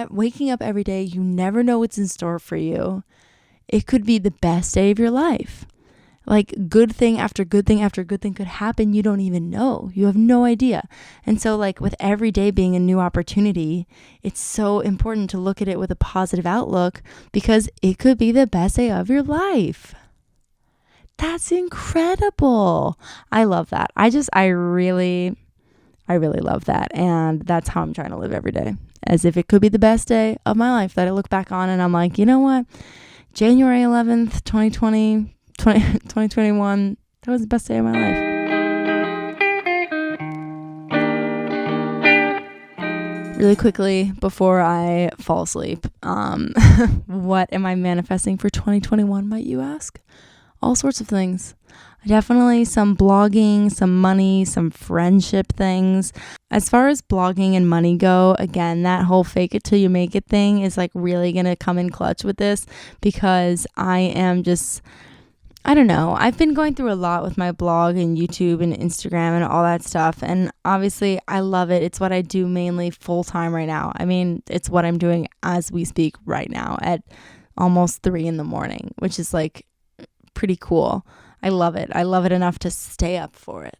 waking up every day, you never know what's in store for you. It could be the best day of your life. Like good thing after good thing after good thing could happen. You don't even know. You have no idea. And so like with every day being a new opportunity, it's so important to look at it with a positive outlook because it could be the best day of your life. That's incredible. I love that. I really love that. And that's how I'm trying to live every day. As if it could be the best day of my life that I look back on and I'm like, you know what? January 11th, 2021, that was the best day of my life. Really quickly, before I fall asleep, what am I manifesting for 2021, might you ask? All sorts of things. Definitely some blogging, some money, some friendship things. As far as blogging and money go, again, that whole fake it till you make it thing is like really going to come in clutch with this because I am just, I don't know. I've been going through a lot with my blog and YouTube and Instagram and all that stuff. And obviously I love it. It's what I do mainly full time right now. I mean, it's what I'm doing as we speak right now at almost 3 a.m, which is like pretty cool. I love it. I love it enough to stay up for it.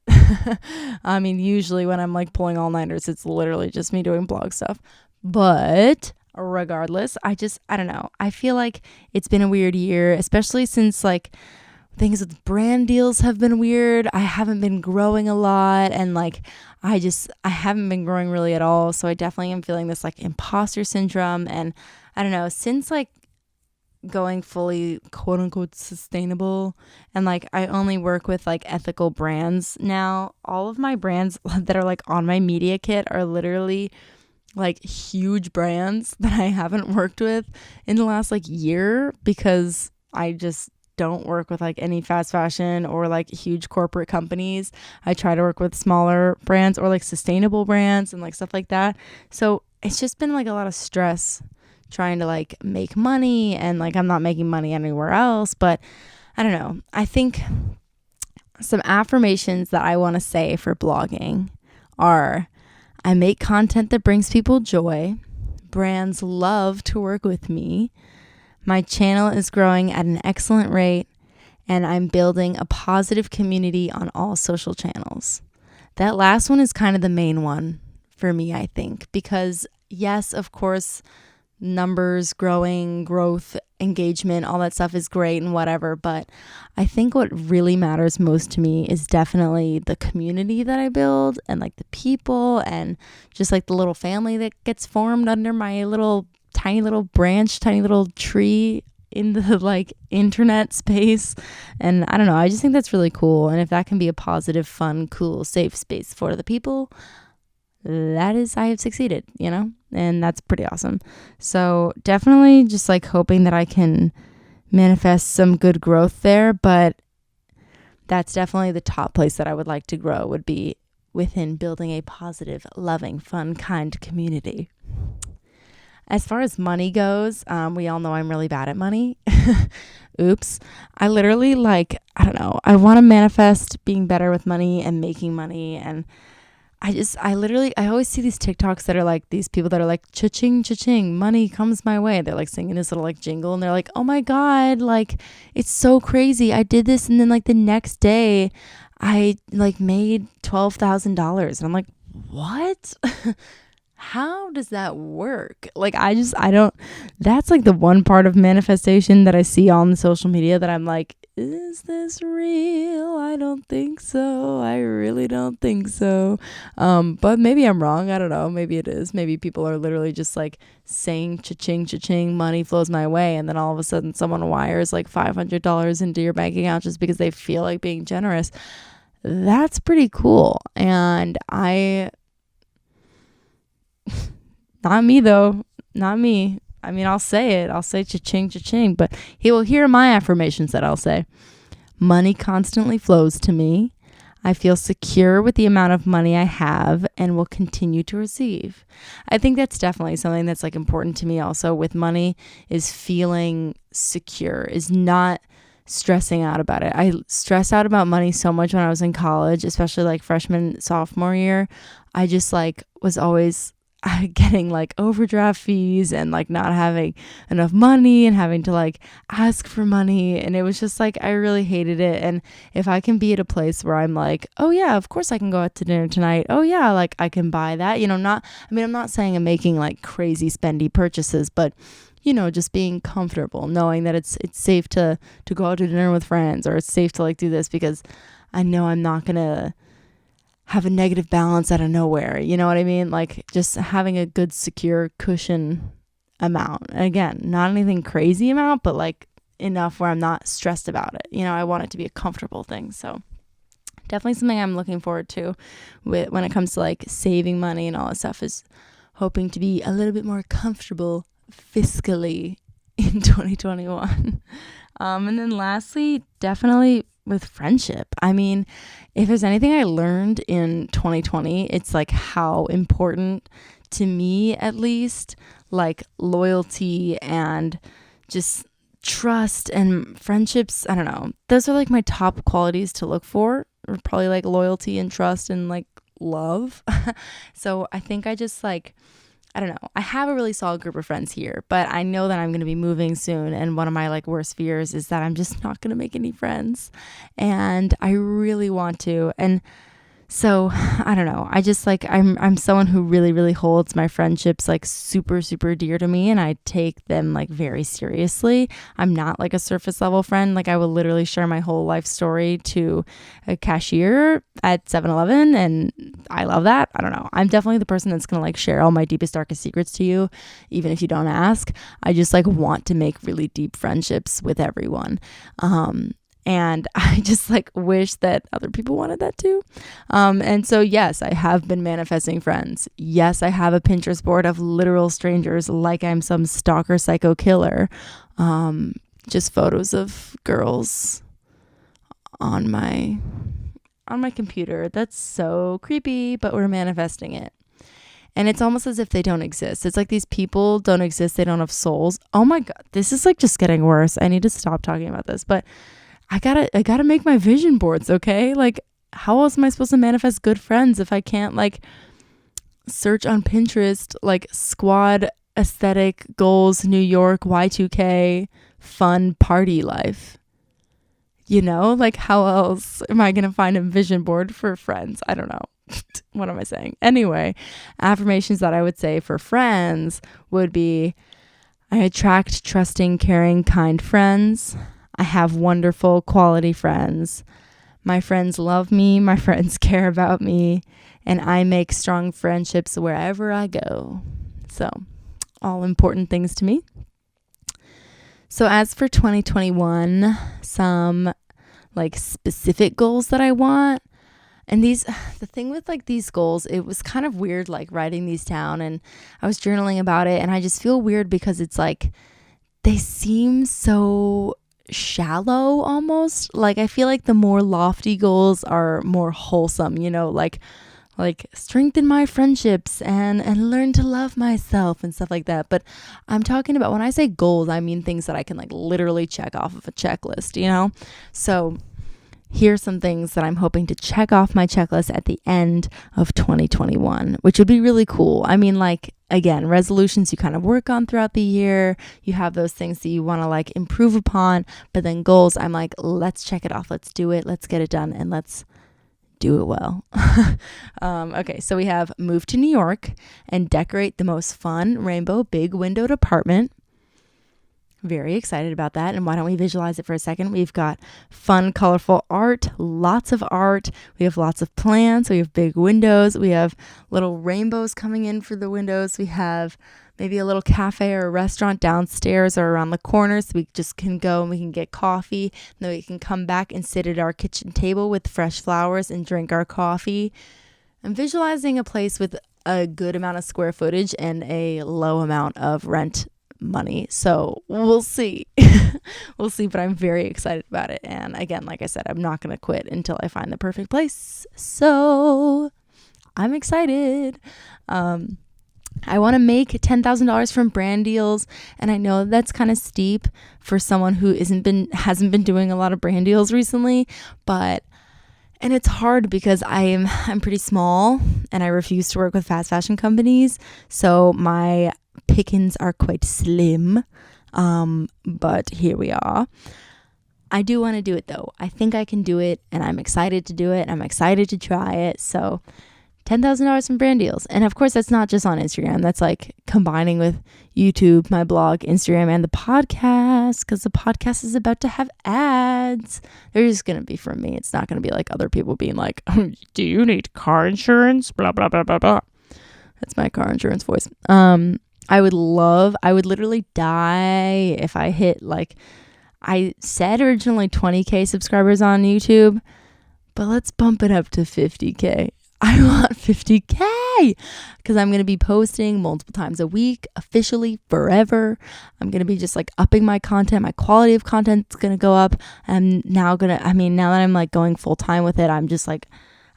I mean, usually when I'm like pulling all-nighters, it's literally just me doing blog stuff. But regardless, I don't know. I feel like it's been a weird year, especially since like things with brand deals have been weird. I haven't been growing a lot and like I haven't been growing really at all. So I definitely am feeling this like imposter syndrome. And I don't know, since like going fully quote unquote sustainable and like I only work with like ethical brands now, all of my brands that are like on my media kit are literally like huge brands that I haven't worked with in the last like year because I just don't work with like any fast fashion or like huge corporate companies. I try to work with smaller brands or like sustainable brands and like stuff like that. So it's just been like a lot of stress trying to like make money and like I'm not making money anywhere else. But I don't know. I think some affirmations that I want to say for blogging are I make content that brings people joy, Brands love to work with me. My channel is growing at an excellent rate, and I'm building a positive community on all social channels. That last one is kind of the main one for me, I think, because yes, of course, numbers, growth, engagement, all that stuff is great and whatever. But I think what really matters most to me is definitely the community that I build and like the people and just like the little family that gets formed under my little tiny little branch, tiny little tree in the like internet space. And I don't know, I just think that's really cool. And if that can be a positive, fun, cool, safe space for the people, that is, I have succeeded, and that's pretty awesome. So definitely just like hoping that I can manifest some good growth there, but that's definitely the top place that I would like to grow would be within building a positive, loving, fun, kind community. As far as money goes, we all know I'm really bad at money. Oops. I literally I want to manifest being better with money and making money, and I always see these TikToks that are like these people that are like, cha-ching, cha-ching, money comes my way. They're like singing this little like jingle and they're like, oh my God, like it's so crazy. I did this. And then like the next day I like made $12,000 and I'm like, what? How does that work? Like, I don't, that's like the one part of manifestation that I see on the social media that I'm like, is this real? I don't think so. I really don't think so. But maybe I'm wrong. I don't know. Maybe it is. Maybe people are literally just like saying cha-ching, cha-ching, money flows my way. And then all of a sudden someone wires like $500 into your bank account just because they feel like being generous. That's pretty cool. And not me though. Not me. I mean, I'll say it. I'll say cha-ching, cha-ching, but he will hear my affirmations that I'll say. Money constantly flows to me. I feel secure with the amount of money I have and will continue to receive. I think that's definitely something that's like important to me also with money is feeling secure, is not stressing out about it. I stressed out about money so much when I was in college, especially like freshman, sophomore year. I just like was always getting like overdraft fees and like not having enough money and having to like ask for money, and it was just like I really hated it. And if I can be at a place where I'm like, oh yeah, of course I can go out to dinner tonight, oh yeah, like I can buy that, I'm not saying I'm making like crazy spendy purchases, but just being comfortable knowing that it's safe to go out to dinner with friends, or it's safe to like do this because I know I'm not gonna have a negative balance out of nowhere. You know what I mean? Like just having a good, secure cushion amount. And again, not anything crazy amount, but like enough where I'm not stressed about it. I want it to be a comfortable thing. So definitely something I'm looking forward to when it comes to like saving money and all that stuff, is hoping to be a little bit more comfortable fiscally in 2021. And then lastly, definitely with friendship. I mean, if there's anything I learned in 2020, it's like how important to me, at least, like loyalty and just trust and friendships. I don't know. Those are like my top qualities to look for, or probably like loyalty and trust and like love. So I think I just like, I don't know. I have a really solid group of friends here, but I know that I'm going to be moving soon. And one of my like worst fears is that I'm just not going to make any friends. And I really want to. And so I don't know. I just like, I'm someone who really, really holds my friendships like super, super dear to me. And I take them like very seriously. I'm not like a surface level friend. Like I will literally share my whole life story to a cashier at 7-Eleven. And I love that. I don't know. I'm definitely the person that's going to like share all my deepest, darkest secrets to you, even if you don't ask. I just like want to make really deep friendships with everyone. And I just like wish that other people wanted that too. And so, yes, I have been manifesting friends. Yes, I have a Pinterest board of literal strangers like I'm some stalker psycho killer. Just photos of girls on my computer. That's so creepy, but we're manifesting it. And it's almost as if they don't exist. It's like these people don't exist. They don't have souls. Oh my God, this is like just getting worse. I need to stop talking about this, but I gotta make my vision boards, okay? Like, how else am I supposed to manifest good friends if I can't like search on Pinterest like squad aesthetic goals, New York, Y2K, fun party life. You know, like how else am I going to find a vision board for friends? I don't know. What am I saying? Anyway, affirmations that I would say for friends would be: I attract trusting, caring, kind friends. I have wonderful quality friends. My friends love me. My friends care about me. And I make strong friendships wherever I go. So, all important things to me. So as for 2021, some like specific goals that I want. And the thing with like these goals, it was kind of weird like writing these down, and I was journaling about it, and I just feel weird because it's like they seem so shallow almost. Like I feel like the more lofty goals are more wholesome, you know, like strengthen my friendships and learn to love myself and stuff like that. But I'm talking about, when I say goals, I mean things that I can like literally check off of a checklist, you know? So here's some things that I'm hoping to check off my checklist at the end of 2021, which would be really cool. I mean, like, again, resolutions you kind of work on throughout the year. You have those things that you want to like improve upon, but then goals, I'm like, let's check it off. Let's do it. Let's get it done. And let's do it well. Okay, so we have move to New York and decorate the most fun rainbow big windowed apartment. Very excited about that. And why don't we visualize it for a second? We've got fun, colorful art, lots of art. We have lots of plants. We have big windows. We have little rainbows coming in for the windows. We have maybe a little cafe or a restaurant downstairs or around the corner, so we just can go and we can get coffee. And then we can come back and sit at our kitchen table with fresh flowers and drink our coffee. I'm visualizing a place with a good amount of square footage and a low amount of rent money. So we'll see. We'll see, but I'm very excited about it. And again, like I said, I'm not going to quit until I find the perfect place. So I'm excited. I want to make $10,000 from brand deals, and I know that's kind of steep for someone who hasn't been doing a lot of brand deals recently, and it's hard because I'm pretty small and I refuse to work with fast fashion companies, so my pickings are quite slim. But here we are. I do want to do it though. I think I can do it, and I'm excited to do it. I'm excited to try it. So $10,000 from brand deals. And of course, that's not just on Instagram. That's like combining with YouTube, my blog, Instagram, and the podcast, because the podcast is about to have ads. They're just going to be from me. It's not going to be like other people being like, do you need car insurance? Blah, blah, blah, blah, blah. That's my car insurance voice. I would literally die if I hit, like, I said originally 20K subscribers on YouTube, but let's bump it up to 50K. I want 50K because I'm going to be posting multiple times a week, officially forever. I'm going to be just like upping my content. My quality of content is going to go up. Now that I'm like going full time with it, I'm just like,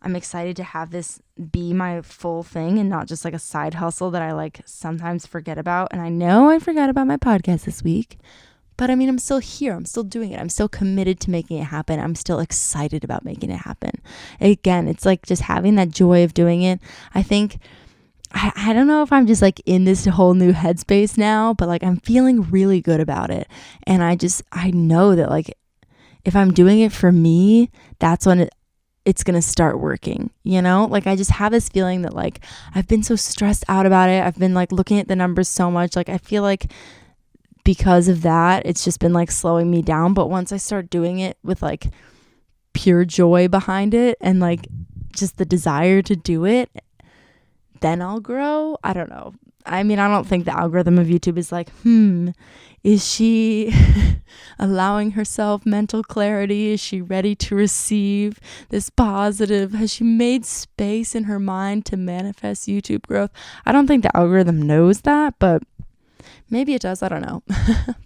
I'm excited to have this be my full thing and not just like a side hustle that I like sometimes forget about. And I know I forgot about my podcast this week, but I mean, I'm still here. I'm still doing it. I'm still committed to making it happen. I'm still excited about making it happen. Again, it's like just having that joy of doing it. I think, I don't know if I'm just like in this whole new headspace now, but like I'm feeling really good about it. And I know that like if I'm doing it for me, that's when it's going to start working, you know? Like I just have this feeling that like I've been so stressed out about it. I've been like looking at the numbers so much. Like I feel like because of that, it's just been like slowing me down. But once I start doing it with like pure joy behind it and like just the desire to do it, then I'll grow. I don't know. I mean, I don't think the algorithm of YouTube is like, is she allowing herself mental clarity? Is she ready to receive this positive? Has she made space in her mind to manifest YouTube growth? I don't think the algorithm knows that, but maybe it does. I don't know.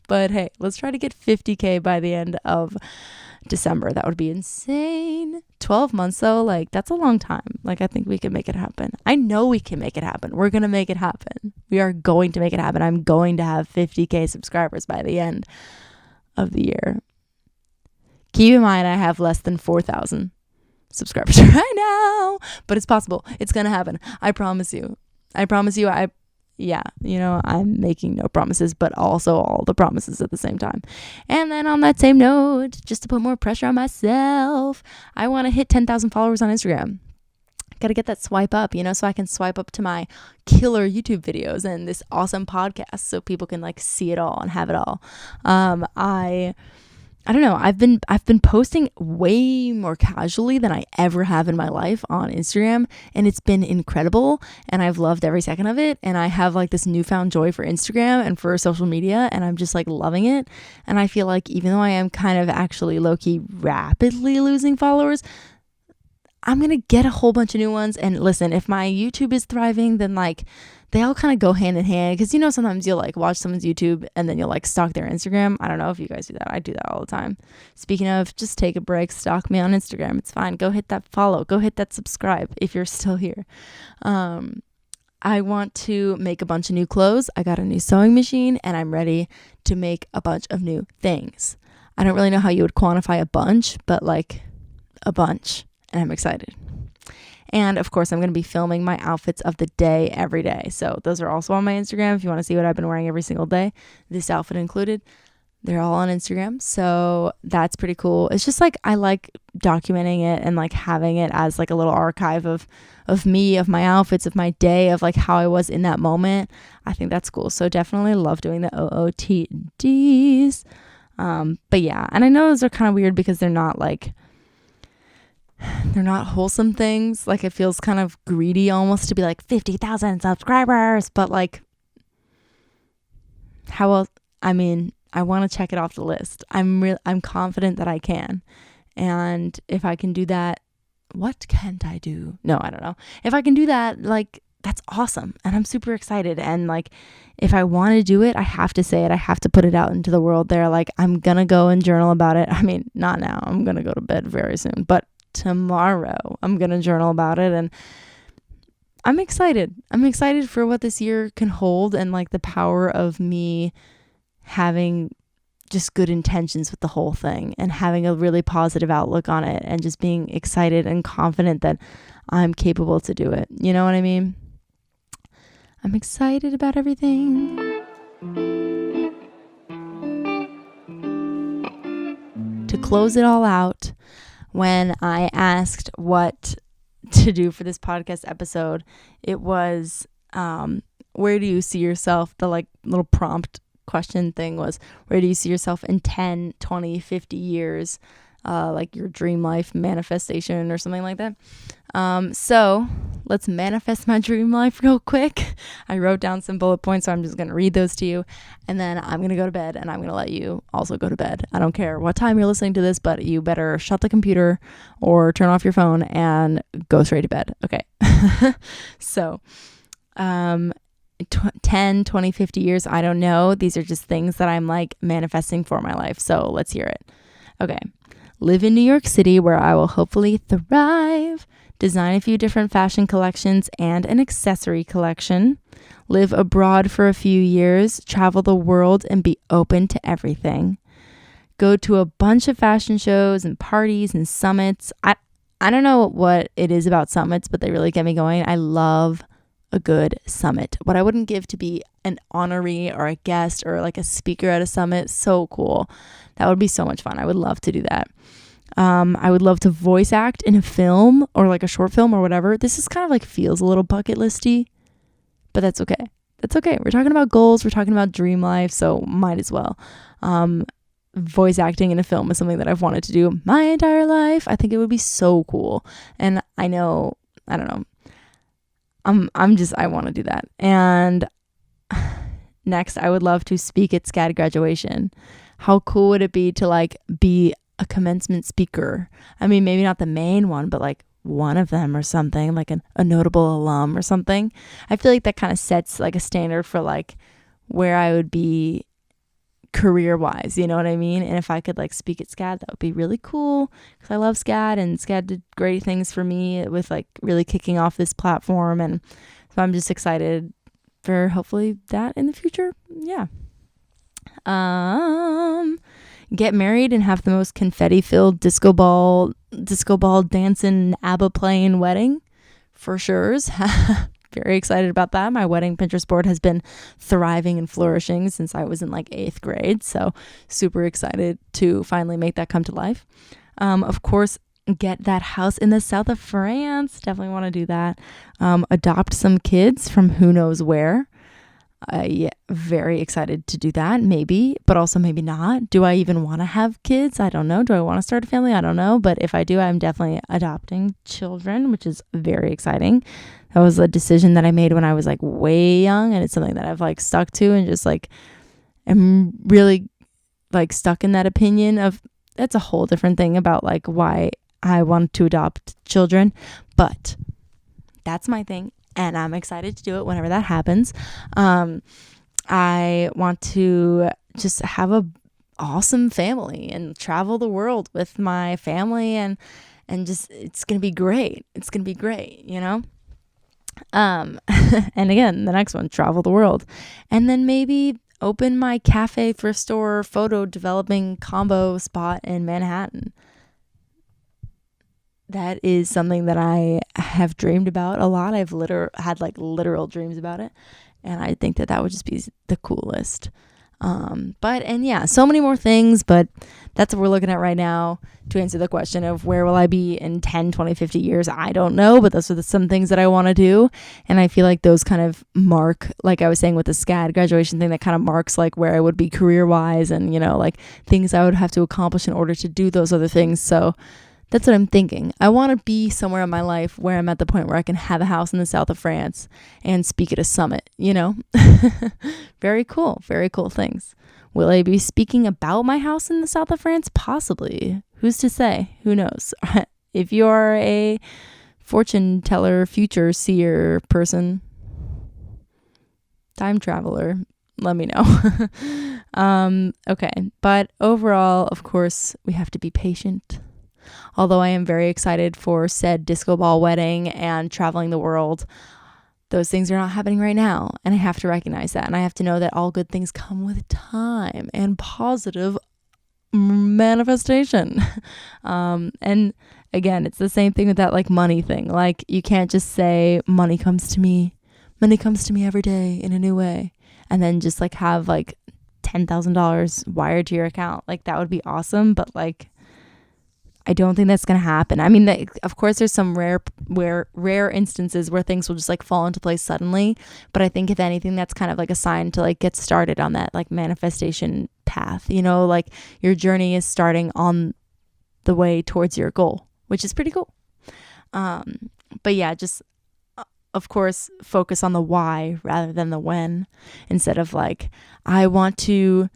But hey, let's try to get 50K by the end of December. That would be insane. 12 months though, like that's a long time. Like I think we can make it happen. I know we can make it happen. We're going to make it happen. We are going to make it happen. I'm going to have 50K subscribers by the end of the year. Keep in mind, I have less than 4,000 subscribers right now, but it's possible. It's going to happen. I promise you. yeah, I'm making no promises, but also all the promises at the same time. And then on that same note, just to put more pressure on myself, I want to hit 10,000 followers on Instagram. Got to get that swipe up, so I can swipe up to my killer YouTube videos and this awesome podcast so people can like see it all and have it all. I don't know. I've been posting way more casually than I ever have in my life on Instagram, and it's been incredible, and I've loved every second of it, and I have like this newfound joy for Instagram and for social media, and I'm just like loving it. And I feel like even though I am kind of actually low-key rapidly losing followers, I'm going to get a whole bunch of new ones. And listen, if my YouTube is thriving, then like they all kind of go hand in hand, because sometimes you'll like watch someone's YouTube and then you'll like stalk their Instagram. I don't know if you guys do that. I do that all the time. Speaking of, just take a break, stalk me on Instagram. It's fine. Go hit that follow. Go hit that subscribe if you're still here. I want to make a bunch of new clothes. I got a new sewing machine and I'm ready to make a bunch of new things. I don't really know how you would quantify a bunch, but like a bunch. And I'm excited. And of course, I'm going to be filming my outfits of the day every day. So those are also on my Instagram. If you want to see what I've been wearing every single day, this outfit included, they're all on Instagram. So that's pretty cool. It's just like, I like documenting it and like having it as like a little archive of me, of my outfits, of my day, of like how I was in that moment. I think that's cool. So definitely love doing the OOTDs. But yeah, and I know those are kind of weird because they're not wholesome things. Like it feels kind of greedy almost to be like 50,000 subscribers, but like how else? I mean, I want to check it off the list. I'm confident that I can. And if I can do that, what can't I do? No, I don't know. If I can do that, like that's awesome. And I'm super excited. And like, if I want to do it, I have to say it. I have to put it out into the world there. Like I'm going to go and journal about it. I mean, not now. I'm going to go to bed very soon, but tomorrow I'm going to journal about it. And I'm excited. I'm excited for what this year can hold and like the power of me having just good intentions with the whole thing and having a really positive outlook on it and just being excited and confident that I'm capable to do it. You know what I mean? I'm excited about everything. To close it all out, when I asked what to do for this podcast episode, it was, where do you see yourself? The like little prompt question thing was, where do you see yourself in 10, 20, 50 years? Like your dream life manifestation or something like that. So let's manifest my dream life real quick. I wrote down some bullet points, so I'm just going to read those to you. And then I'm going to go to bed, and I'm going to let you also go to bed. I don't care what time you're listening to this, but you better shut the computer or turn off your phone and go straight to bed. Okay. So, 10, 20, 50 years, I don't know. These are just things that I'm like manifesting for my life. So let's hear it. Okay. Live in New York City, where I will hopefully thrive. Design a few different fashion collections and an accessory collection. Live abroad for a few years. Travel the world and be open to everything. Go to a bunch of fashion shows and parties and summits. I don't know what it is about summits, but they really get me going. I love a good summit. What I wouldn't give to be an honoree or a guest or like a speaker at a summit, so cool. That would be so much fun. I would love to do that. I would love to voice act in a film or like a short film or whatever. This is kind of like feels a little bucket listy, but that's okay. That's okay. We're talking about goals. We're talking about dream life, so might as well. Voice acting in a film is something that I've wanted to do my entire life. I think it would be so cool. And I don't know. I want to do that. And next, I would love to speak at SCAD graduation. How cool would it be to like be a commencement speaker? I mean, maybe not the main one, but like one of them or something, like a notable alum or something. I feel like that kind of sets like a standard for like where I would be career wise, you know what I mean? And if I could like speak at SCAD, that would be really cool, because I love SCAD, and SCAD did great things for me with like really kicking off this platform. And so I'm just excited for hopefully that in the future. Yeah. Get married and have the most confetti filled disco ball dancing ABBA playing wedding for sure. very excited about that. My wedding Pinterest board has been thriving and flourishing since I was in like 8th grade. So super excited to finally make that come to life. Of course, get that house in the south of France. Definitely want to do that. Adopt some kids from who knows where. Yeah, very excited to do that, maybe, but also maybe not. Do I even want to have kids? I don't know. Do I want to start a family? I don't know. But if I do, I'm definitely adopting children, which is very exciting. That was a decision that I made when I was like way young, and it's something that I've like stuck to and just like am really like stuck in that opinion of. That's a whole different thing about like why I want to adopt children, but that's my thing. And I'm excited to do it whenever that happens. I want to just have a awesome family and travel the world with my family and just, it's going to be great. It's going to be great, you know? And again, the next one, travel the world. And then maybe open my cafe, thrift store, photo developing combo spot in Manhattan. That is something that I have dreamed about a lot. I've had like literal dreams about it. And I think that would just be the coolest. And yeah, so many more things, but that's what we're looking at right now to answer the question of where will I be in 10, 20, 50 years? I don't know, but those are some things that I want to do. And I feel like those kind of mark, like I was saying with the SCAD graduation thing, that kind of marks like where I would be career wise and, you know, like things I would have to accomplish in order to do those other things. So that's what I'm thinking. I want to be somewhere in my life where I'm at the point where I can have a house in the south of France and speak at a summit, you know? Very cool things. Will I be speaking about my house in the south of France? Possibly. Who's to say? Who knows? If you're a fortune teller, future seer person, time traveler, let me know. Okay. But overall, of course, we have to be patient. Although I am very excited for said disco ball wedding and traveling the world, those things are not happening right now. And I have to recognize that. And I have to know that all good things come with time and positive manifestation. And again, it's the same thing with that like money thing. Like you can't just say money comes to me every day in a new way. And then just like have like $10,000 wired to your account. Like that would be awesome. But like, I don't think that's going to happen. I mean, of course, there's some rare instances where things will just like fall into place suddenly. But I think if anything, that's kind of like a sign to like get started on that like manifestation path. You know, like your journey is starting on the way towards your goal, which is pretty cool. But yeah, just of course, focus on the why rather than the when. Instead of like, I want to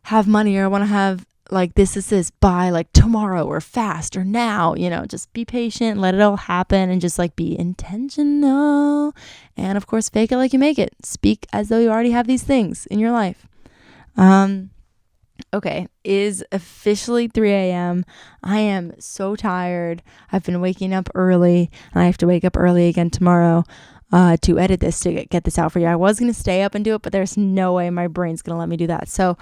have money or I want to have like this by like tomorrow or fast or now, you know, just be patient, let it all happen and just like be intentional. And of course, fake it like you make it. Speak as though you already have these things in your life. Okay, is officially 3 a.m. I am so tired. I've been waking up early and I have to wake up early again tomorrow to edit this, to get this out for you. I was going to stay up and do it, but there's no way my brain's going to let me do that. So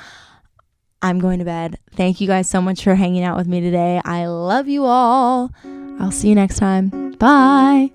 I'm going to bed. Thank you guys so much for hanging out with me today. I love you all. I'll see you next time. Bye.